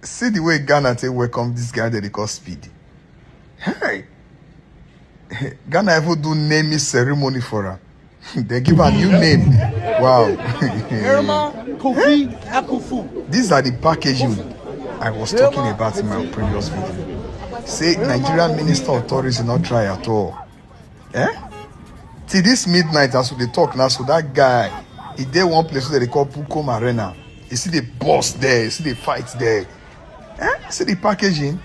See the way Ghana take welcome this guy that they call Speed. Hey, Ghana even do naming ceremony for her. They give a new name. Wow. These are the packaging I was talking about in my previous video. Say Nigerian Minister of Tourism not try at all. Eh? Till this midnight as we talk now, so that guy, he did one place that they call Pukom Arena. You see the boss there, you see the fight there. See the packaging,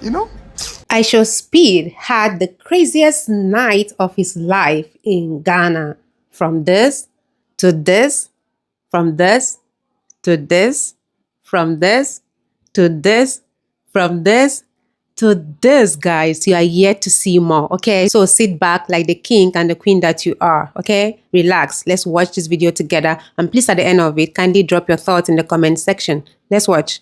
you know? Aisha Speed had the craziest night of his life in Ghana. From this to this, from this to this, from this to this, from this to this, guys. You are yet to see more, okay? So sit back like the king and the queen that you are, okay? Relax. Let's watch this video together. And please, at the end of it, kindly drop your thoughts in the comment section. Let's watch.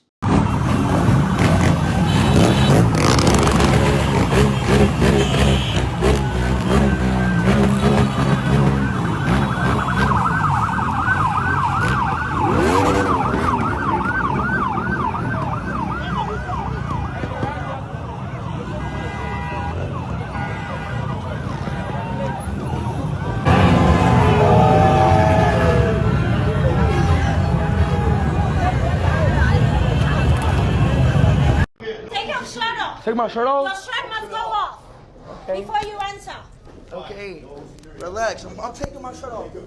Take my shirt off? Your shirt must go off before you enter. Okay, relax. I'm taking my shirt off. Can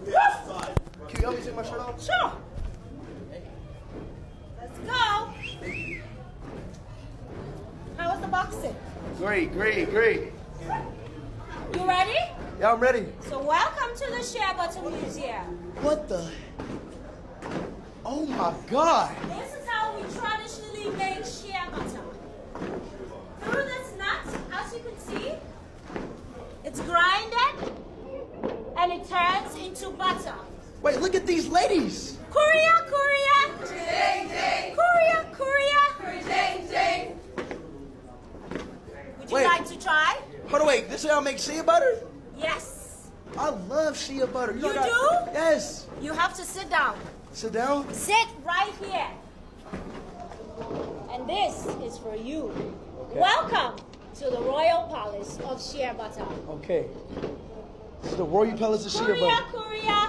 you help me take my shirt off? Sure. Let's go. How was the boxing? Great. You ready? Yeah, I'm ready. So welcome to the Shea Butter Museum. What the? Oh my God. This is how we traditionally make shea butter. Through this nut, as you can see, it's grinded and it turns into butter. Wait, look at these ladies. Korea. Would you like to try? Hold on, wait. This is how I make shea butter? Yes. I love shea butter. You do? Yes. You have to sit down. Sit down? Sit right here. And this is for you. Okay. Welcome to the Royal Palace of Shea Butter. Okay. This is the Royal Palace of Shea Butter. Korea.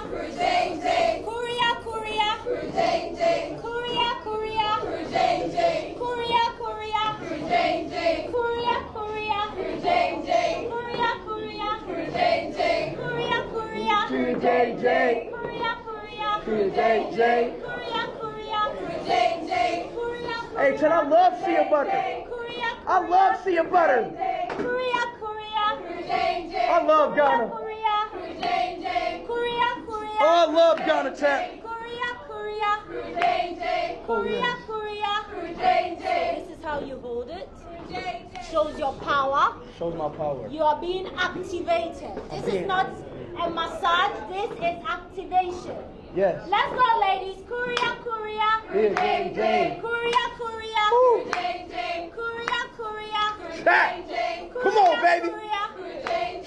Hey, Chen, I love shea butter. I love shea butter. Korea. I love Ghana. Oh, I love Ghana, chat. This is how you hold it. Shows your power. Shows my power. You are being activated. This is not a massage. This is activation. Yes. Let's go, ladies. Korea. Chat. Come on, baby.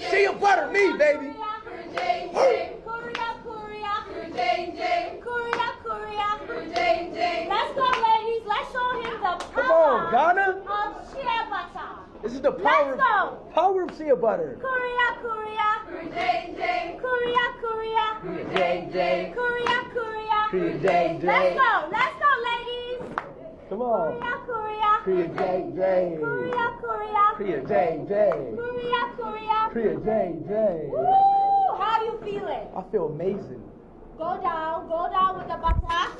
Shea butter me, baby. Let's go, ladies. Let's show him the Come on, power Ghana. of shea butter. This is the Let's power go. of shea butter. Korea. Let's go, ladies. Come on. Korea. Korea. Woo! How you feeling? I feel amazing. Go down with the butter.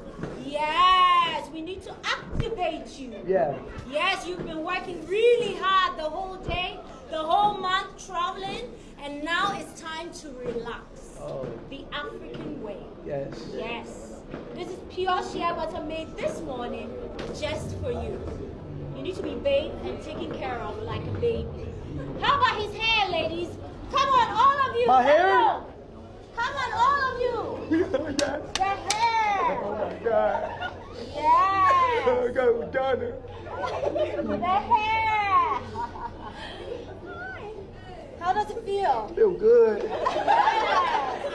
Yes, we need to activate you. Yeah. Yes, you've been working really hard the whole day, the whole month traveling, and now it's time to relax. Oh. The African way. Yes. Yes. This is pure shea butter made this morning just for you. You need to be bathed and taken care of like a baby. How about his hair, ladies? Come on, all of you. My Let's hair? go. Come on, all of you. Yes. The hair. Oh my God. Yes. Go Ghana. The hair. How does it feel? Feel good. Yes.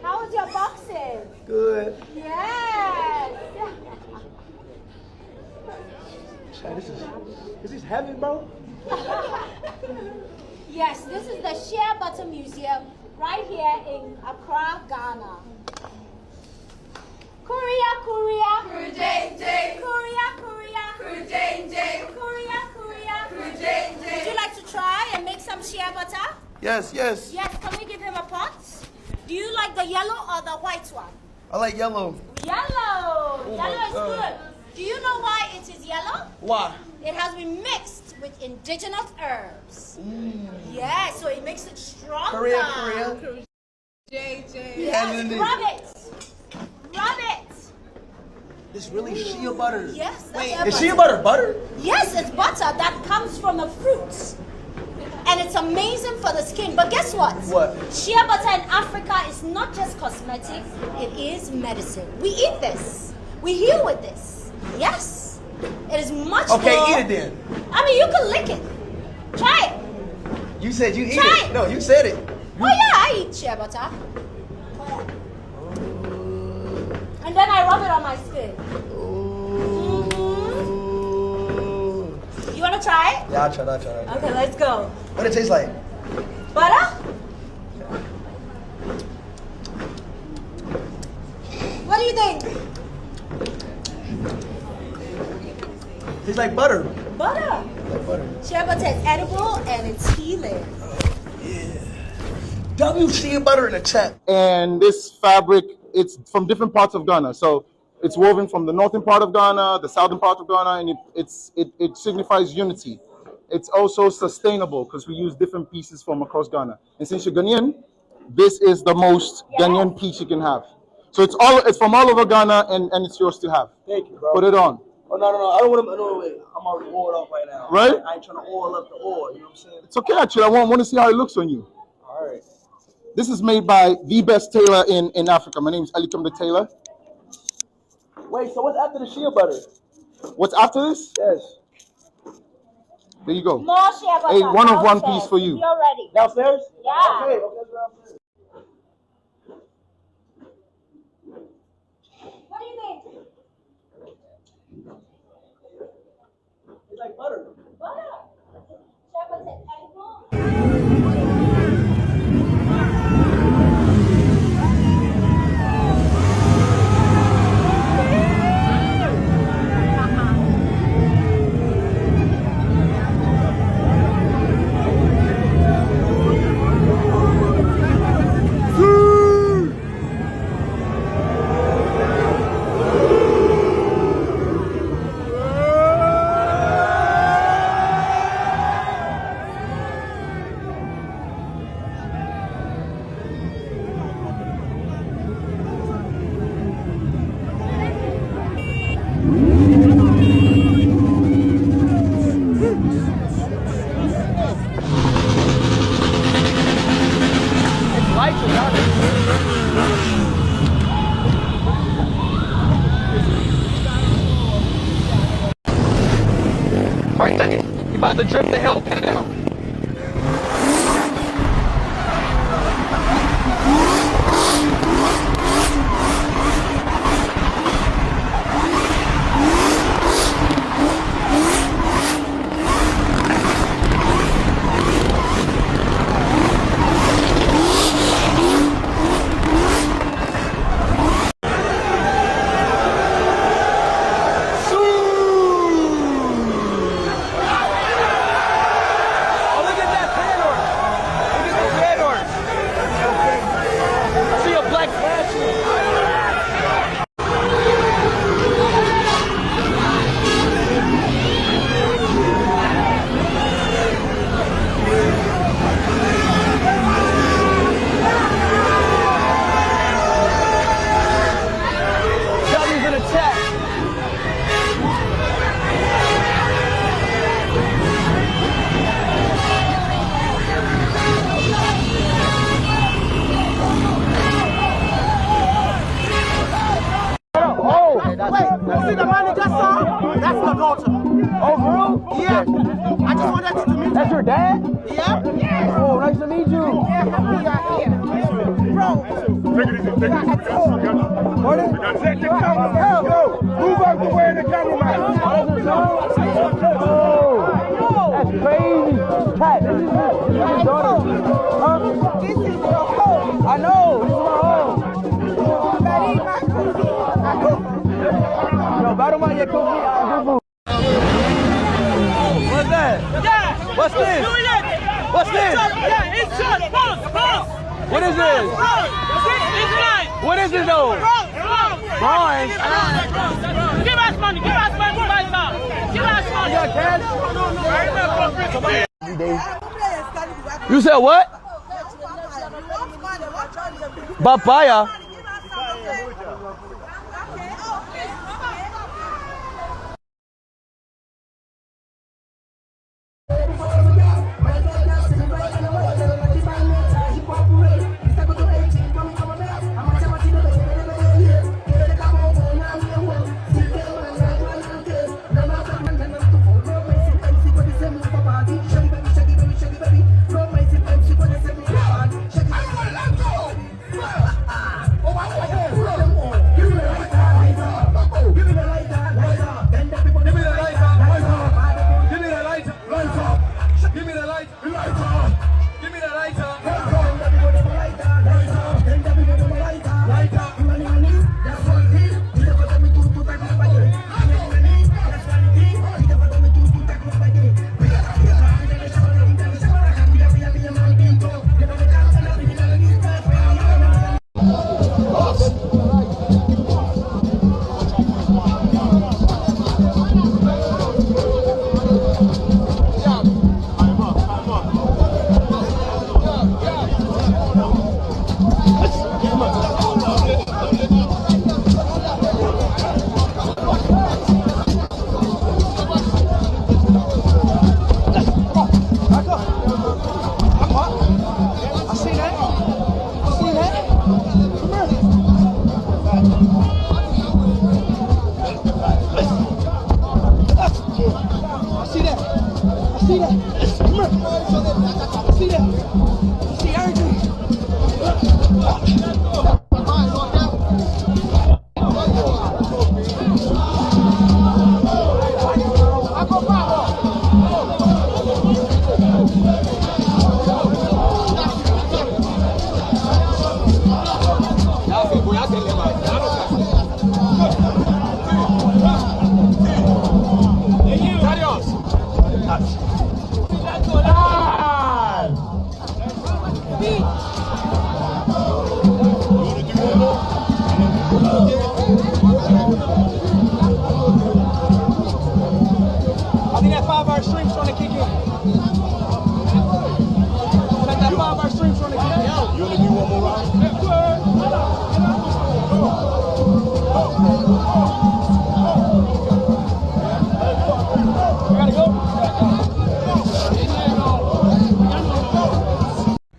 How was your boxing? Good. Yes. This is heavy, bro. Yes, this is the Shea Butter Museum right here in Accra, Ghana. Korea, Korea. Korea, Korea. Korea. Would you like to try and make some shea butter? Yes. Yes, can we give him a pot? Do you like the yellow or the white one? I like yellow. Yellow. Oh Yellow my is God. good. Do you know why it is yellow? Why? It has been mixed with indigenous herbs. Yeah, so it makes it stronger. Korea. Yes, rub it. It's really shea butter. Yes, that's Wait, shea is shea butter. butter butter? Yes, it's butter that comes from a fruit. And it's amazing for the skin. But guess what? What? Shea butter in Africa is not just cosmetic, it is medicine. We eat this. We heal with this. Yes. It is much Okay, more. eat it then. I mean, you can lick it. Try it. You said you eat Try it. it. No, you said it. Oh yeah, I eat shea butter. And then I rub it on my skin. You want to try it? Yeah, I'll try. Okay, let's go. What it tastes like? Butter? What do you think? Tastes like butter. Butter. Like butter. Shea butter is edible and it's healing. W shea butter in the chat. And this fabric, it's from different parts of Ghana. So it's woven from the northern part of Ghana, the southern part of Ghana, and it signifies unity. It's also sustainable because we use different pieces from across Ghana. And since you're Ghanaian, this is the most Ghanaian piece you can have. So it's from all over Ghana, and it's yours to have. Thank you, bro. Put it on. Oh no! I don't want to. No, wait. I'm already oiled up right now. Right? I ain't trying to oil up the oil. You know what I'm saying? It's okay, actually. I want to see how it looks on you. All right. This is made by the best tailor in Africa. My name is Elikim the Tailor. Wait. So what's after the shea butter? What's after this? Yes. There you go. More shea butter. Hey, one of one downstairs. piece for you. You're ready. Downstairs? Yeah. Okay. Downstairs. What do you think? It's like butter. Butter. Shea butter is edible. Right there. You about to drip the hell down. See the man you just saw? That's my daughter. Oh, for real? Yeah. I just wanted to meet you. That's your dad? Yeah. Oh, nice to meet you. Yeah, we are here. Bro. Pardon? Move out the way of the cameraman. What's that? Yeah. What's this? What's this? Yeah, it's short. Pause. What is this? It's mine. What is this though? Bronze. Give us money. Buy some. Give us money. You said what? Papaya.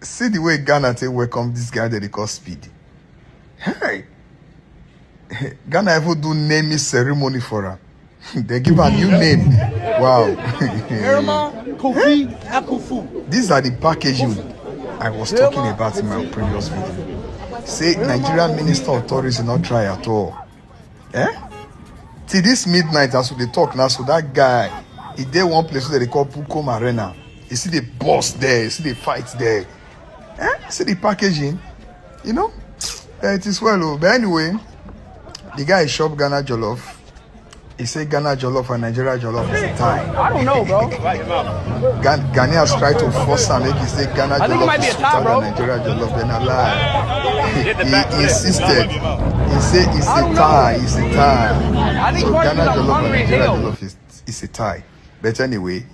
See the way Ghana take welcome this guy that they call Speed. Hey, Ghana even do naming ceremony for her. They give her a new name. Wow. These are the packaging I was talking about in my previous video. Say Nigerian Minister of Tourism not try at all. Till this midnight as we talk now, so that guy, he did one place that they call Pukom Arena. You see the boss there, you see the fights there. See the packaging, you know, it is well. But anyway, the guy shop Ghana Jollof. He said Ghana Jollof and Nigeria Jollof is a tie. I don't know, bro. Ghanaians try to force him make he say Ghana Jollof is sweeter than Nigeria Jollof. Then I lie. He insisted. He said it's a tie. It's a tie. So Ghana Jollof and Nigeria Jollof is a tie. But anyway,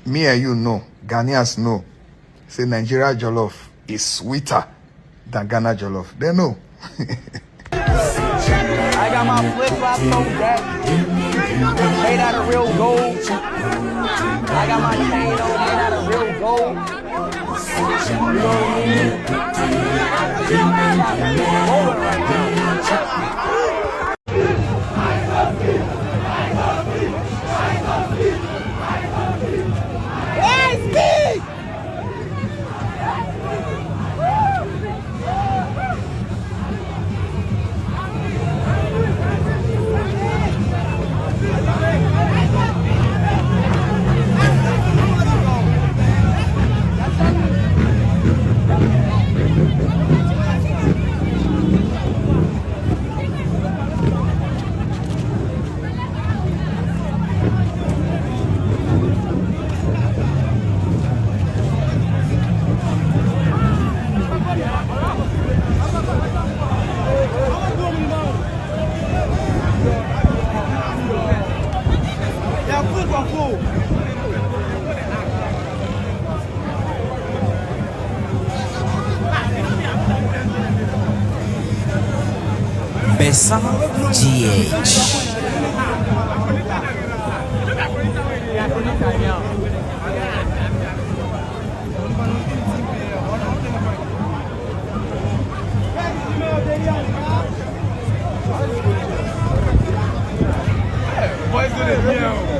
me and you know, Ghanaians know. Say Nigeria Jollof is sweeter than Ghana Jollof. They know. I got my flip-flops on deck, made out of real gold. I got my chain on, made out of real gold. You know what I mean? Rolling right now. Bessa GH. Boys do it, yeah.